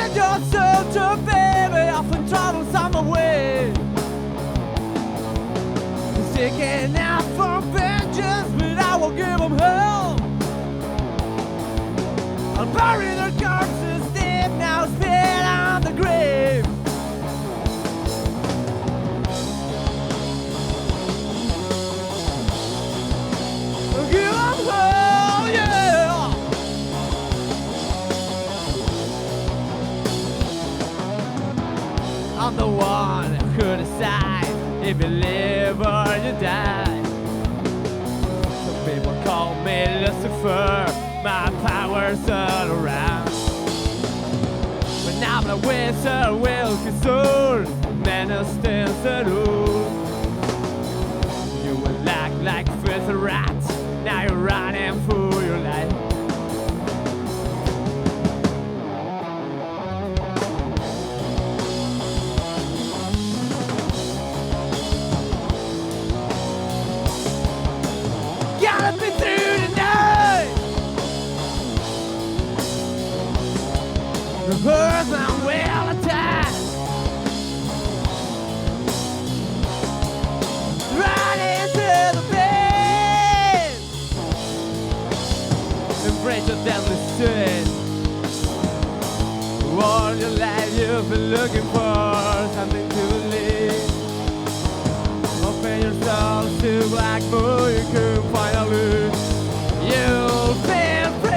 Send your soul to baby, often travels on my way. Seeking out for vengeance, but I won't give them hell. I'll bury their corpses deep, now spit on the grave. I'll give them hell, yeah. I'm the one who decide if you live or you die. Some people call me Lucifer, my power's all around. But I'm the wizard, will soul, man who stands the rule. You will act like filthy rats, now you're running for your life. Gotta be through tonight. The earth I'm well attached. Right into the bed. Embrace your deadly sin. All your life you've been looking for something to believe. Open yourself to black moon, you can finally, you'll feel free.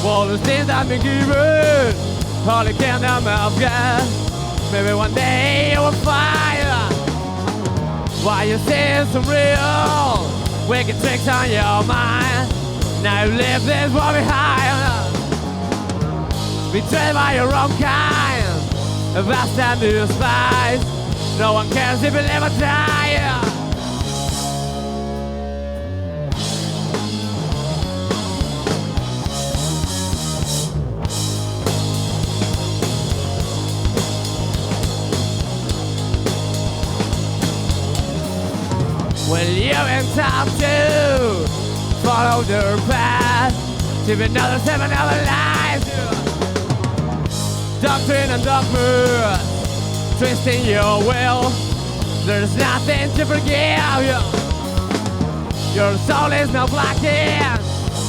All the things I've been given, all the candy I've got. Maybe one day you will find why you say some real wicked tricks on your mind. Now you leave this world behind, betrayed by your own kind, a vast and despised. No one cares if you live or die. Well, you in time to follow their path to another 7 other lives. Doctrine and dogma twisting your will. There's nothing to forgive you. Your soul is now blackened.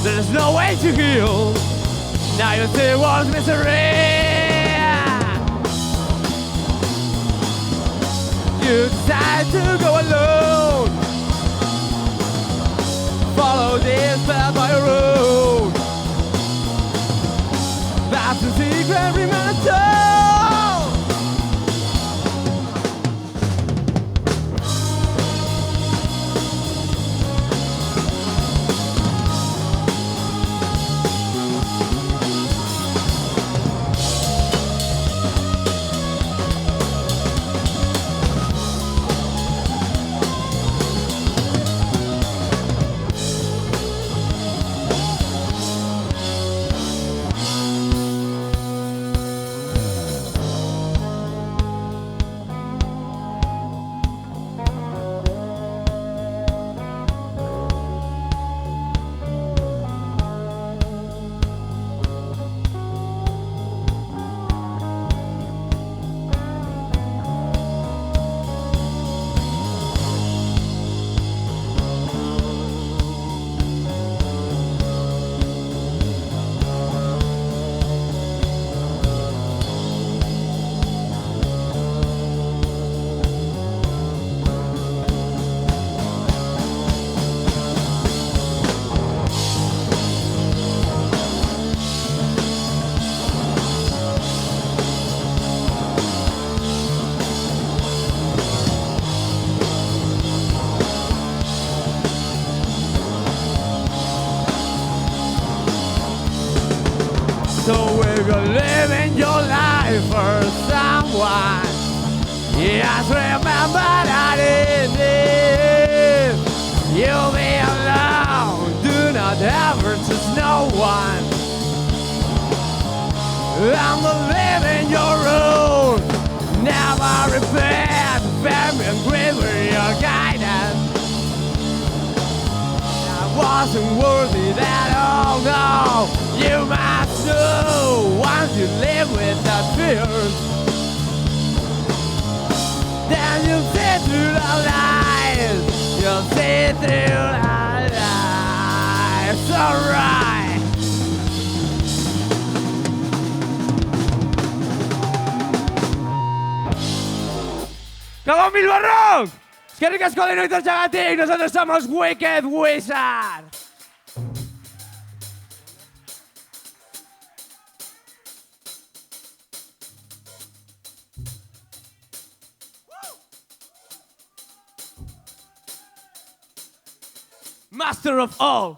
There's no way to heal. Now you see world's misery. You decide to go alone. Follow this path by your own. That's the secret remains told. living your life for someone. Yes, remember that it is. You'll be alone. Do not ever trust no one. I'm living your own. Never repent. Very angry with your guidance. I wasn't worthy at all. No, you must know. Once you live without fears, then you see through the lies. You'll see through the lies. Alright. ¡Como Bilbo Rock! Es que ricasco de Noitor Chagatic. Nosotros somos Wicked Wizard. Master of all.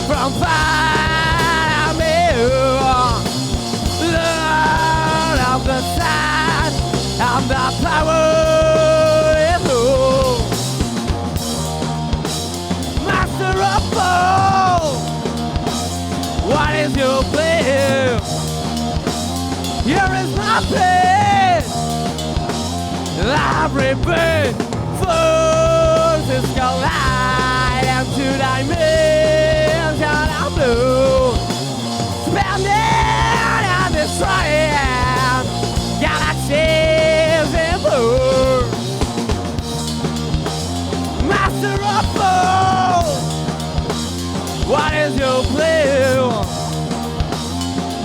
From far Lord of the sun, and the power is who. Master of all, what is your plan? Here is my plan. Every bird forces collide into dimension of blue. Spending and destroying galaxies in blue. Master of all, what is your plan?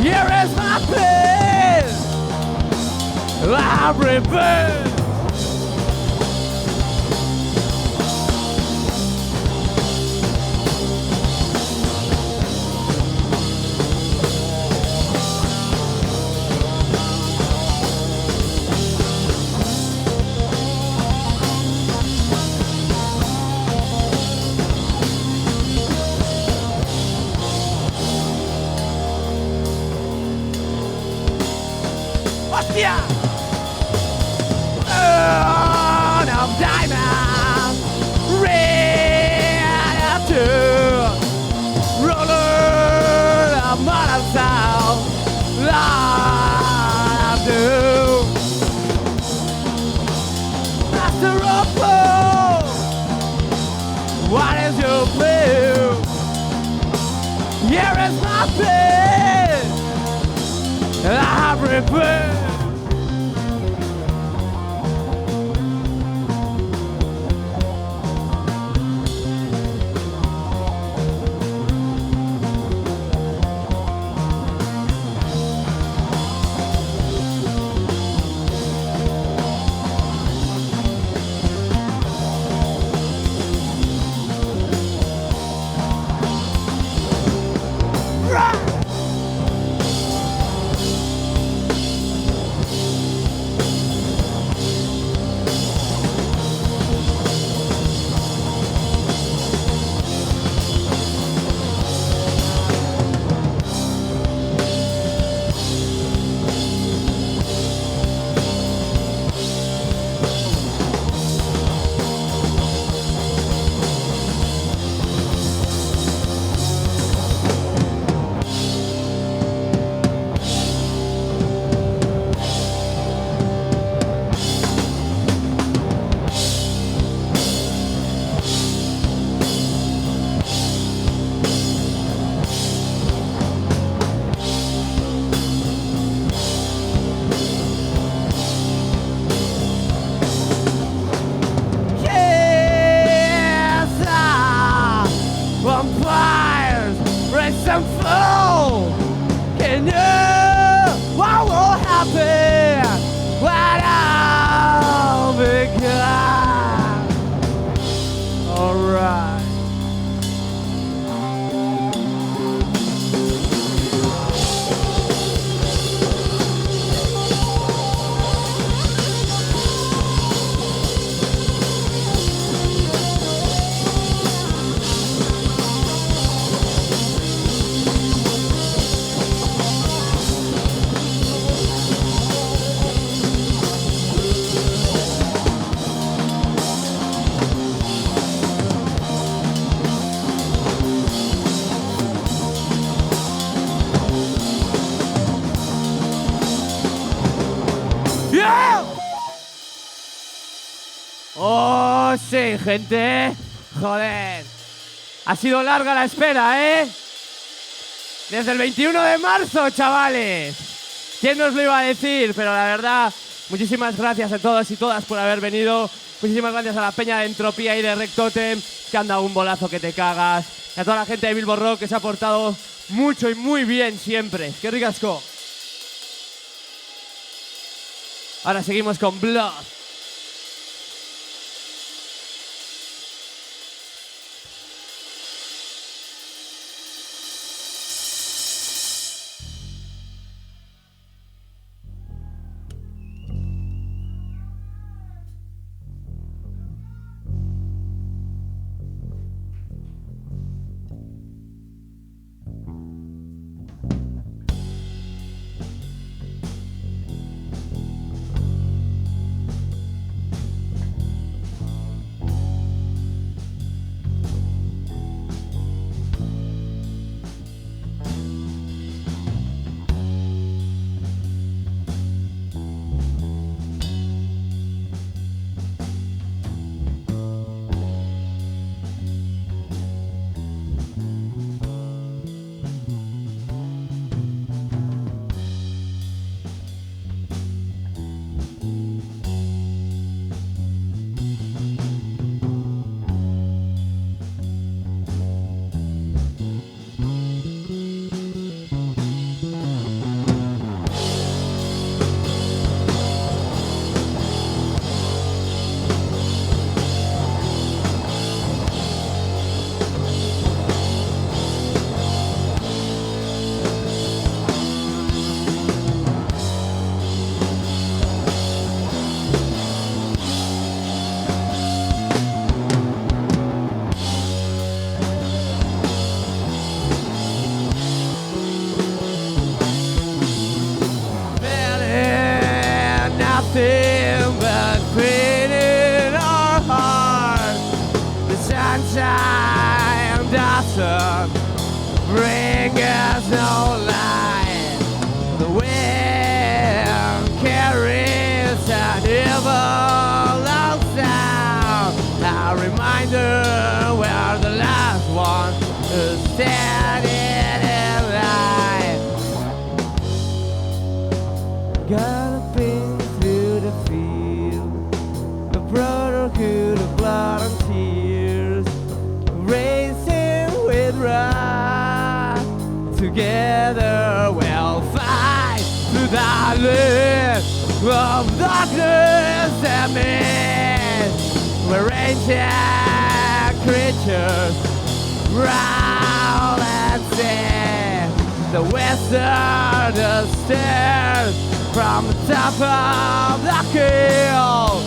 Here is my plan. Every bird. ¡Hostia! Burn of diamond, red of two, roller of modern sound, Lord of two. Master of all, what is your plan? Here is my plan. I prepare. fin, gente. Joder. Ha sido larga la espera, ¿eh? Desde el 21 de marzo, chavales. ¿Quién nos lo iba a decir? Pero la verdad, muchísimas gracias a todos y todas por haber venido. Muchísimas gracias a la peña de Entropía y de Rectotem, que han dado un bolazo que te cagas. Y a toda la gente de Bilbo Rock, que se ha portado mucho y muy bien siempre. ¡Qué ricasco! Ahora seguimos con Blood. Nothing but pain in our hearts. The sunshine doesn't bring us no light. The wind carries an evil sound. A reminder we're the last one who's standing in line. Galloping through the field, a brotherhood of blood and tears, racing with wrath. Together we'll fight through the land of darkness and mist. We're ancient creatures, growl and sing. The western stairs from the top of the hill.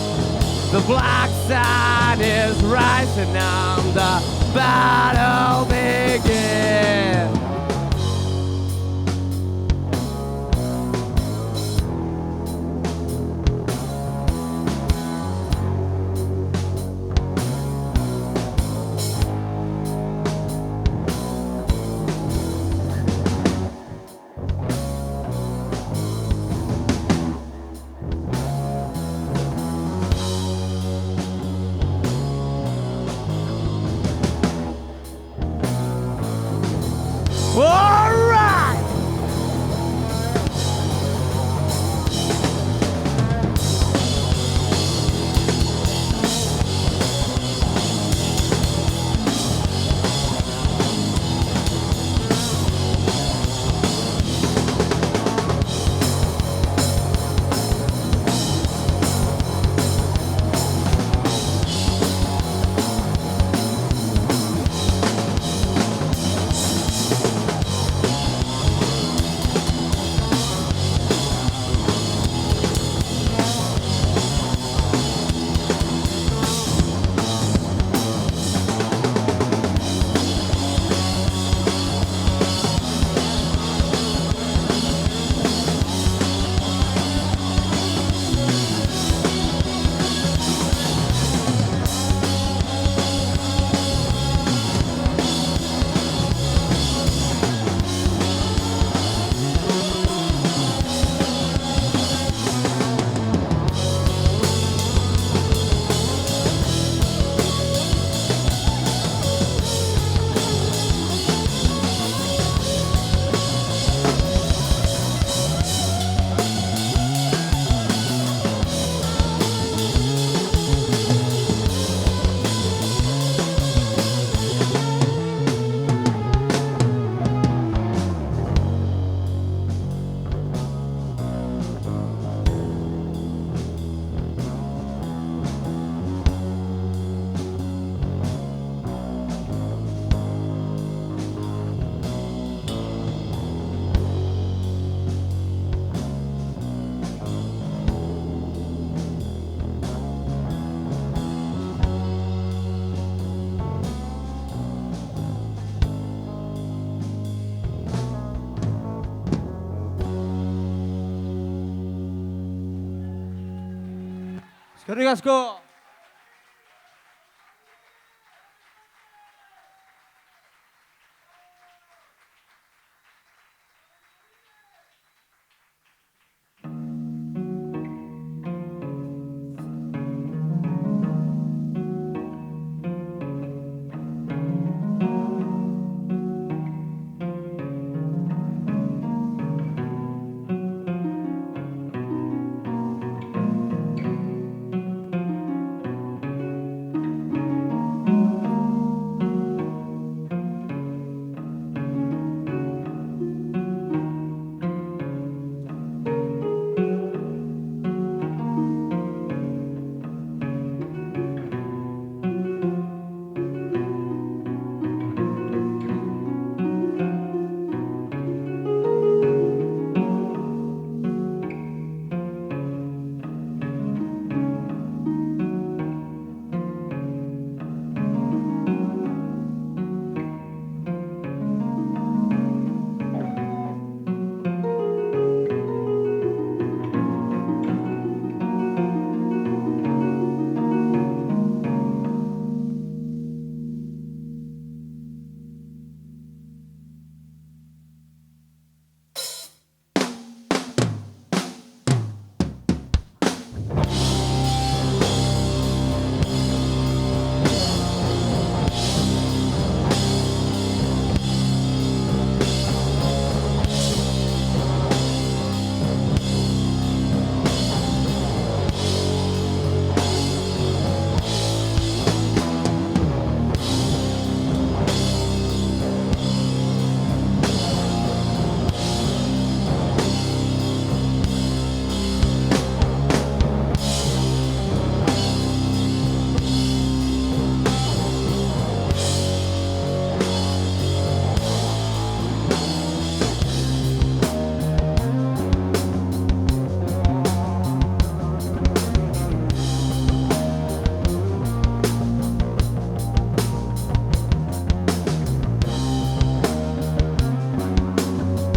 The black sun is rising and the battle begins. Alright! Rikasco.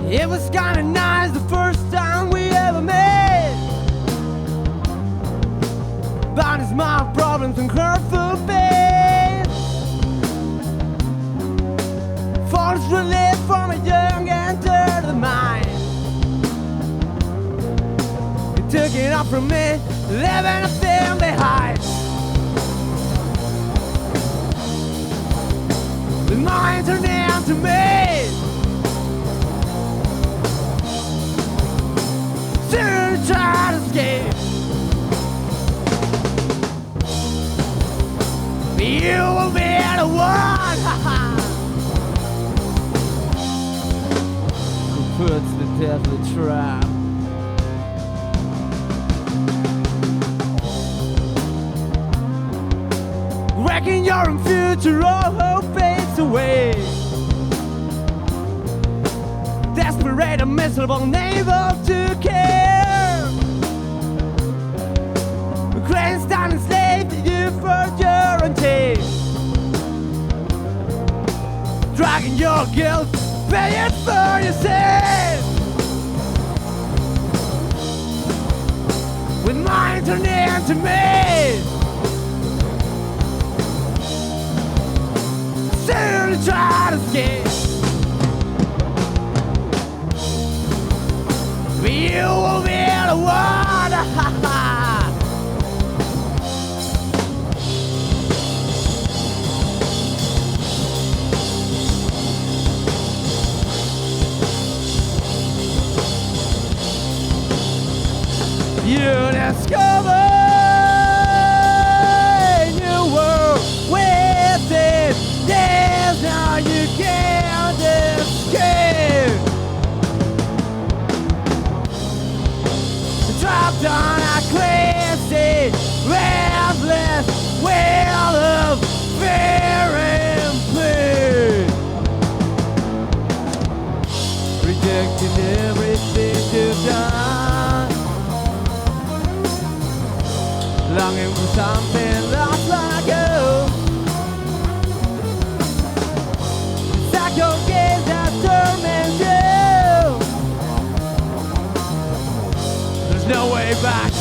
It was kinda nice the first time we ever met. But it's my problems and hurtful pain. False relief from a young and dirty mind. You took it off from me, leaving a thing behind. The mind turned into me. Soon try to escape. You will be the one who puts the deathly trap. Wrecking your own future, all hope fades away. Desperate and miserable, unable to care. Cranes down enslaved to you for guarantee. Dragging your guilt, paying for your sins. With mine turned into me. Soon to try to escape. You will be the one. You discover a new world within. There's now you can't escape. Dropped on a crazy, restless wheel of fear and pain. Rejecting everything you've done. Longing for something lost long ago. Psycho gaze that torment you. There's no way back,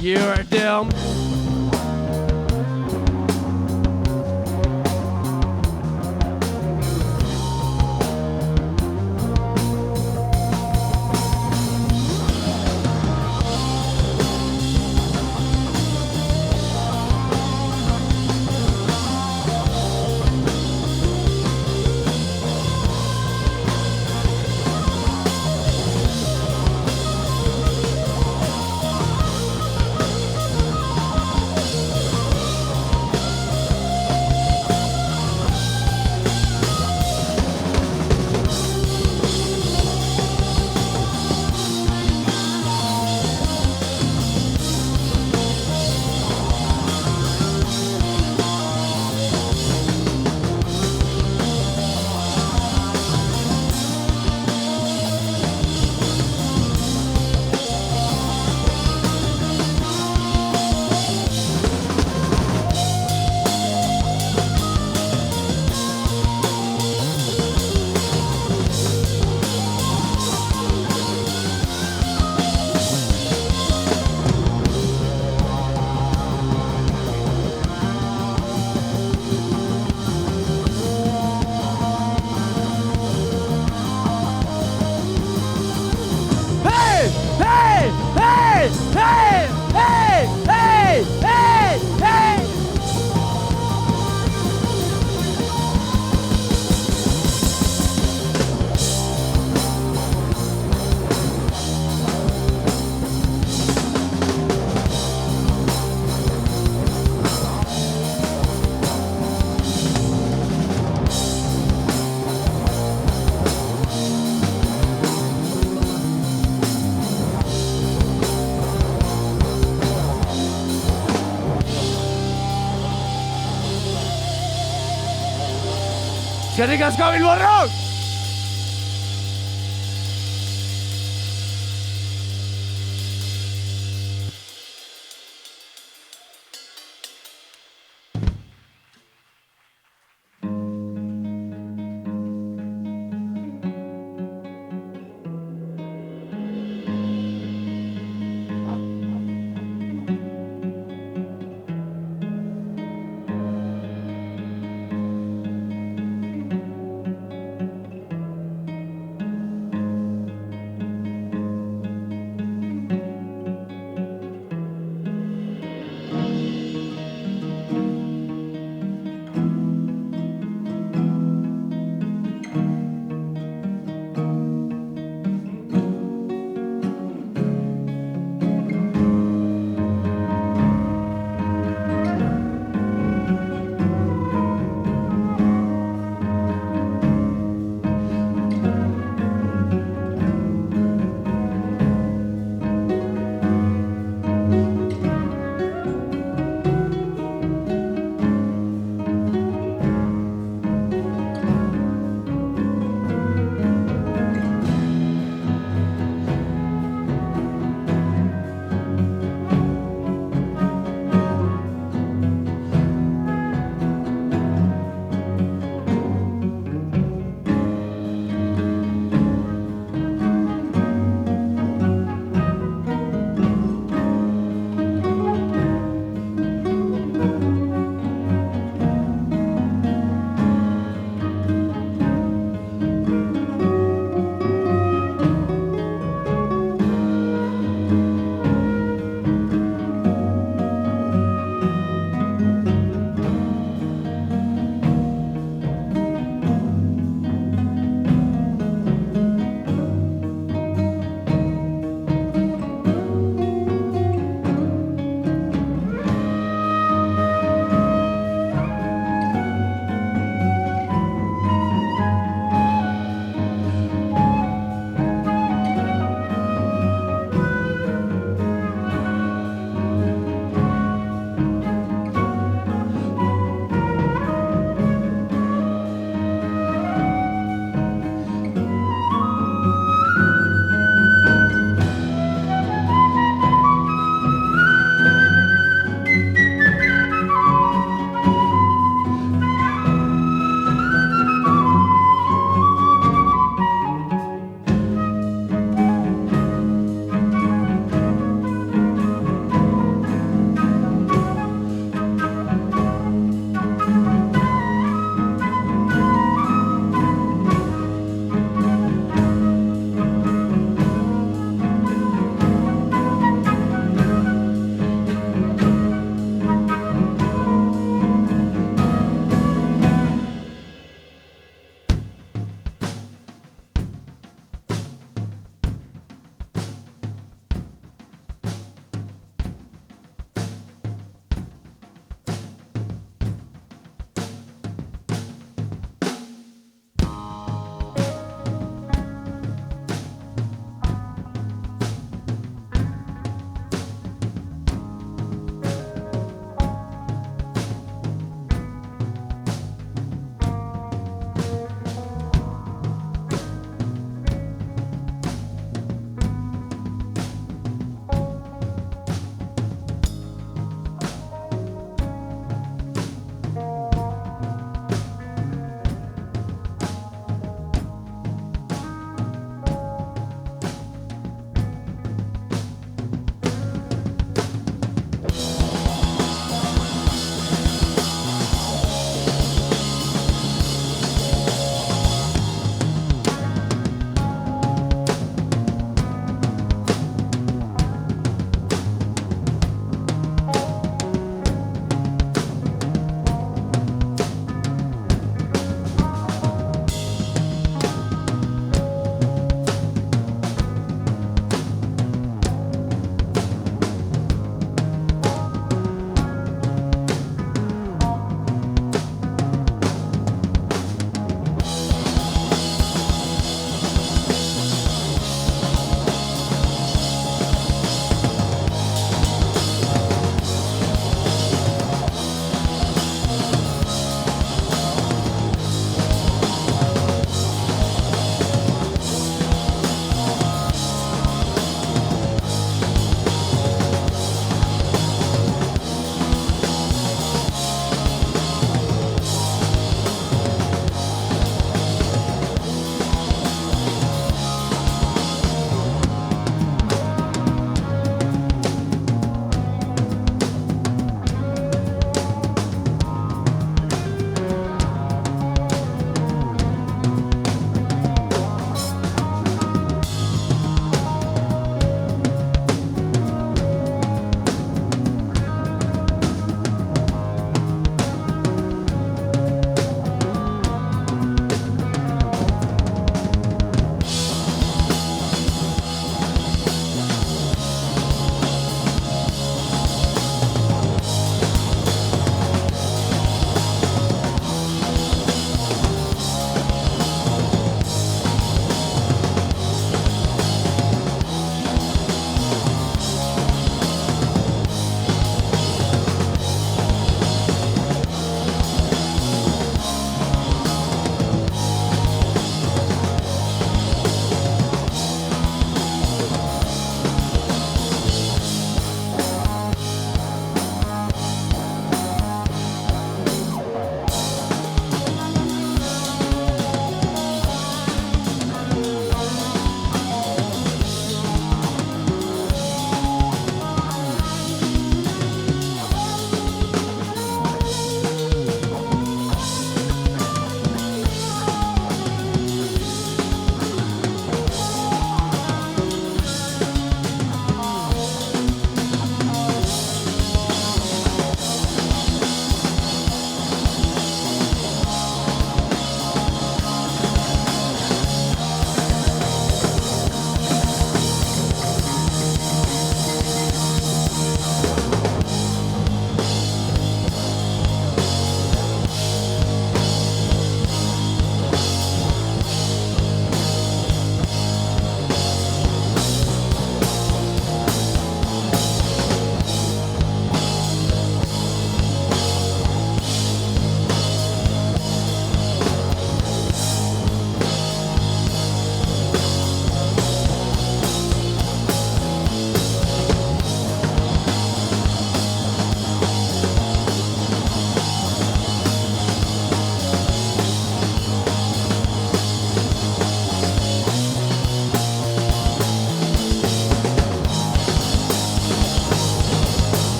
you're doomed. Eskerrik asko Bilborrok!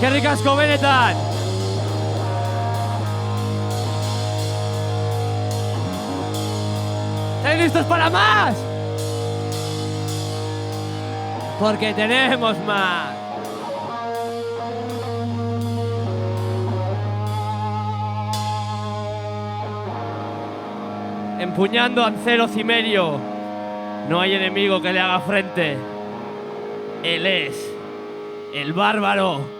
Eskerrik asko benetan. ¿Estáis listos para más? Porque tenemos más. Empuñando Ancero Cimerio, no hay enemigo que le haga frente. Él es el bárbaro.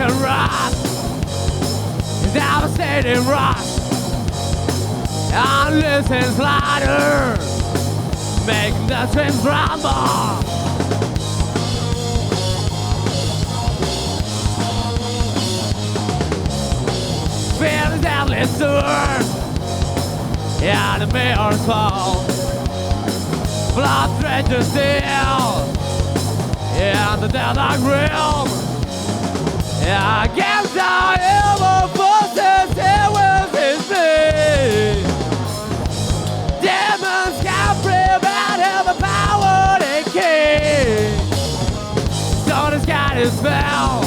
And rock, devastating rock, and listen slaughter, make the streams rumble. Feel the deadly sword, yeah, the mayor's fall, blood drenches steel, yeah, the deadlock realm. Against our evil forces, it will be. Demons can prevent the power they keep. So the sky is fell,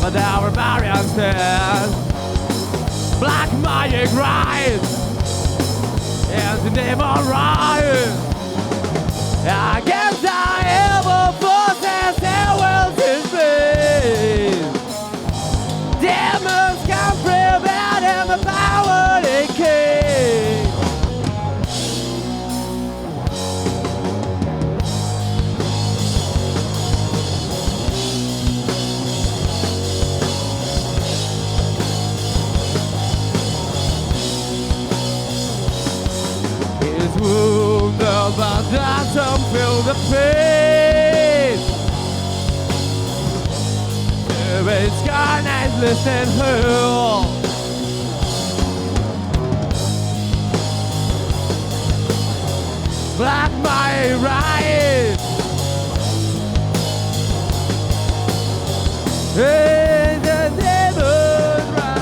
but our barrier stands. Black magic rise, and the demon rise. Against our evil forces, it will be. Demons can prevent the power they keep. His wound but doesn't feel the pain. It's carnage, listen, hurl. Black my rise. In the demon's rise.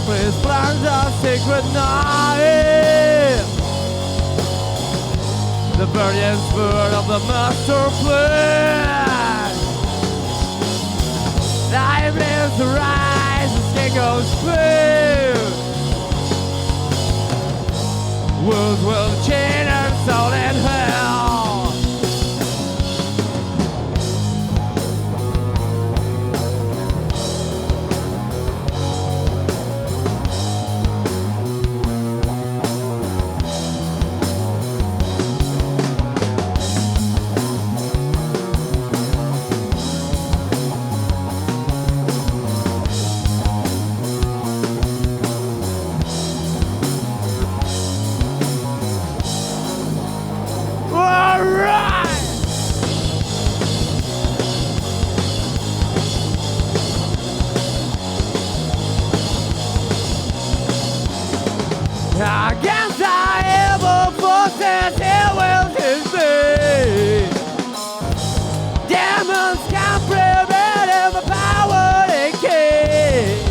Please plans a sacred night. The burning spirit of the master plan. Time lives to rise, the skin goes through. Worlds will chain her soul in hell. Against our evil forces, it will be. Demons can prevent the power they keep.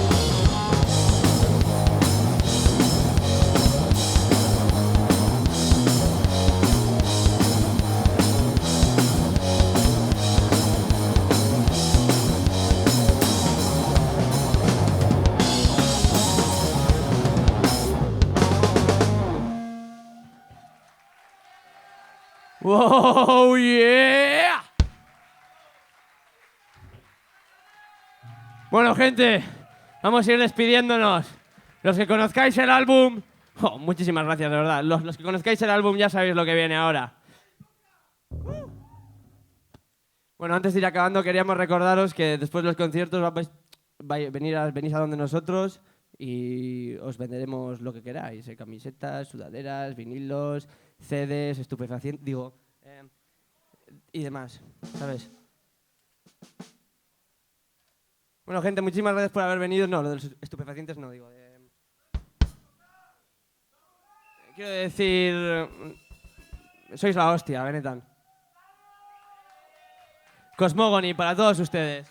¡Oh, yeah! Bueno, gente, vamos a ir despidiéndonos. Los que conozcáis el álbum... Oh, muchísimas gracias, de verdad. Los que conozcáis el álbum ya sabéis lo que viene ahora. Bueno, antes de ir acabando, queríamos recordaros que después de los conciertos venís a donde nosotros, y os venderemos lo que queráis, camisetas, sudaderas, vinilos, CDs, estupefacientes, y demás, ¿sabes? Bueno, gente, muchísimas gracias por haber venido. No, lo de los estupefacientes no, quiero decir... Sois la hostia, Benetan. Cosmogony para todos ustedes.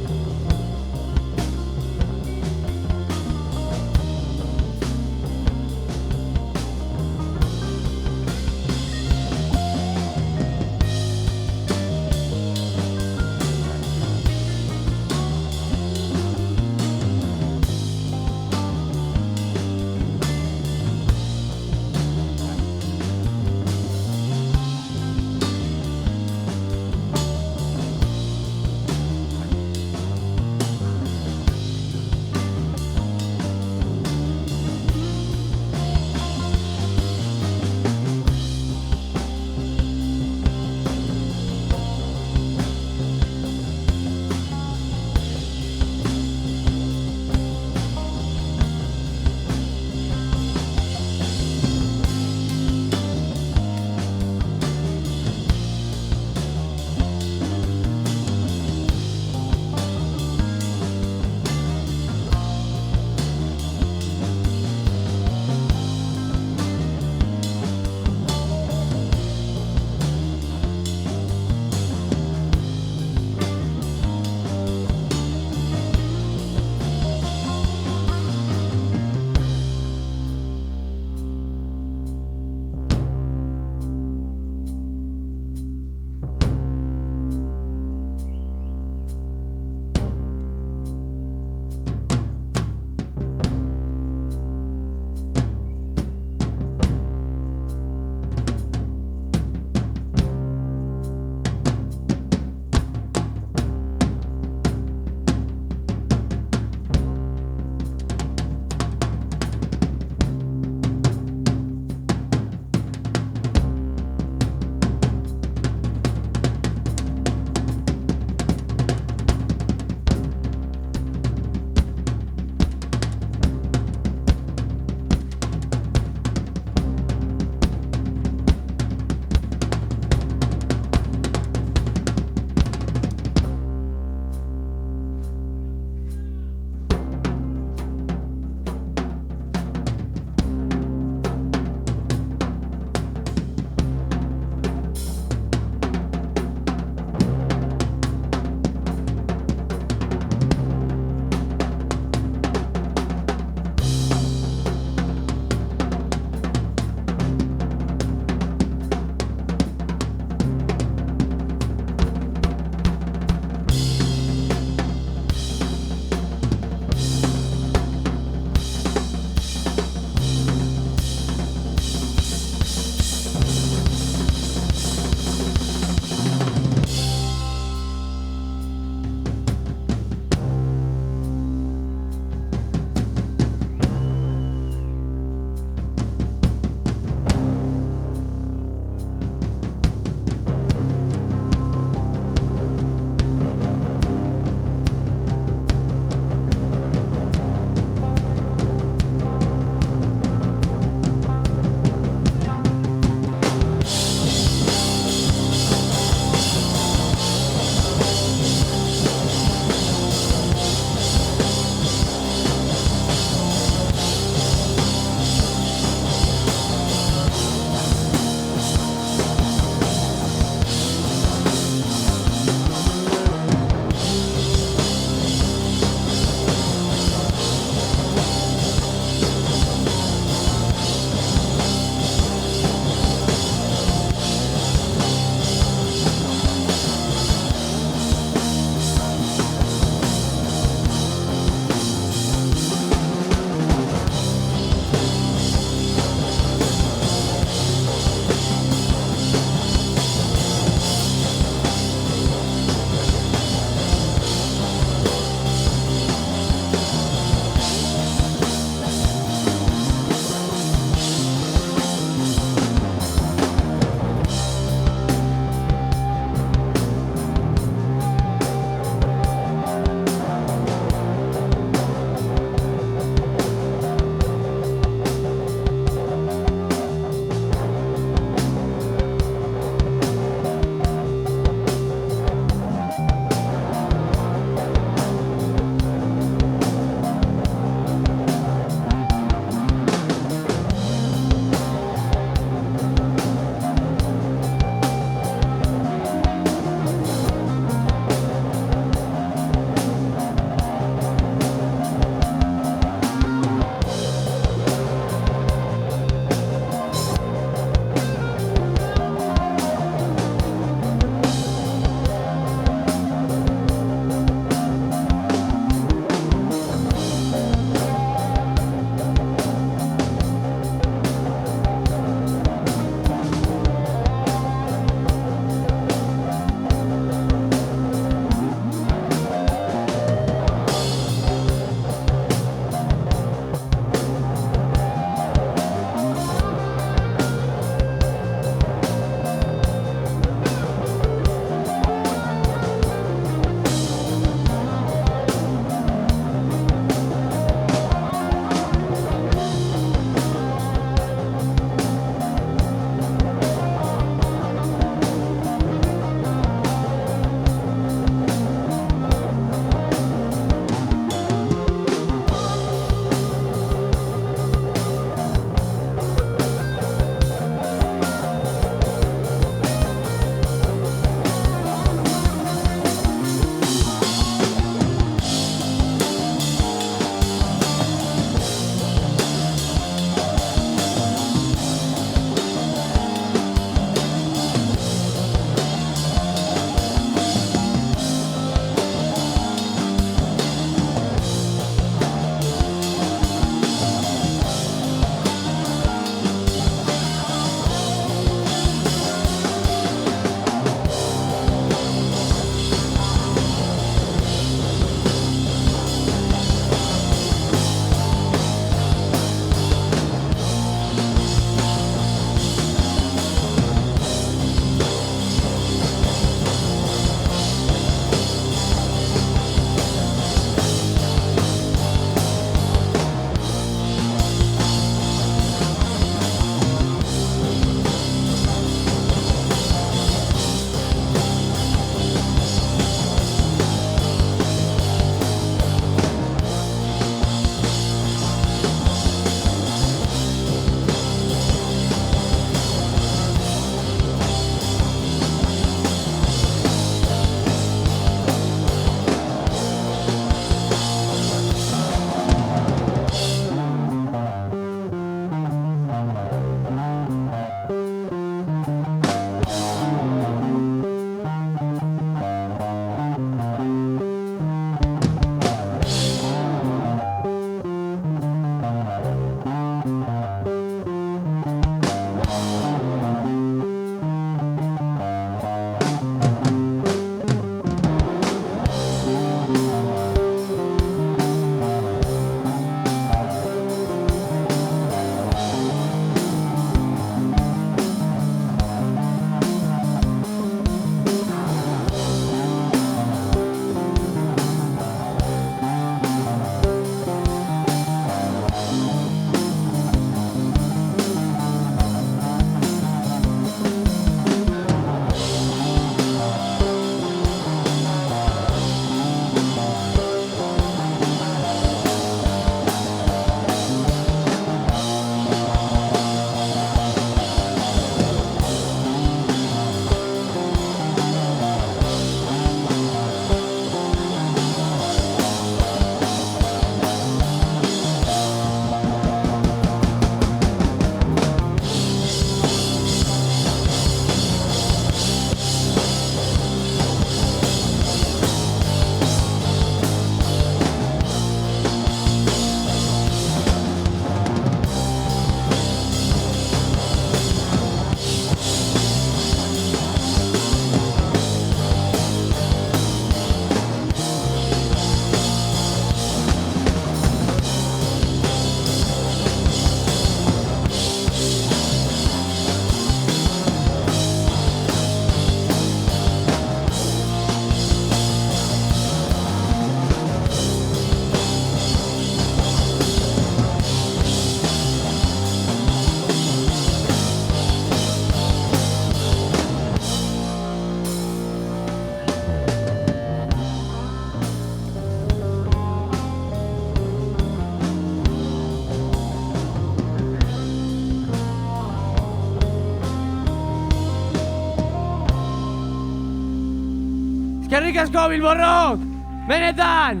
Eskerrik asko Bilborrok! Benetan!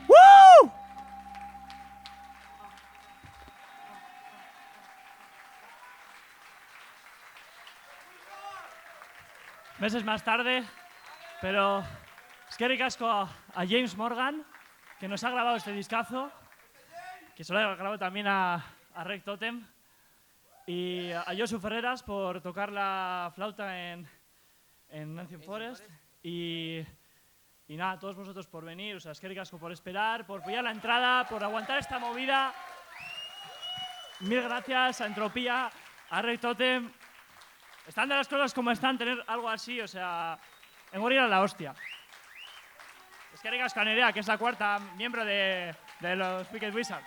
Woo! Meses más tarde, pero eskerrik asko a James Morgan, que nos ha grabado este discazo, que se lo ha grabado también a Rec Totem, y a Josu Ferreras por tocar la flauta en Ancient Forest, y nada, a todos vosotros por venir, o sea, eskerrik asko por esperar, por apoyar la entrada, por aguantar esta movida. Mil gracias a Entropía, a Rec Totem. Están de las cosas como están, tener algo así, o sea, en morir a la hostia. Eskerrik asko a Nerea, que es la cuarta miembro de los Wicked Wizards.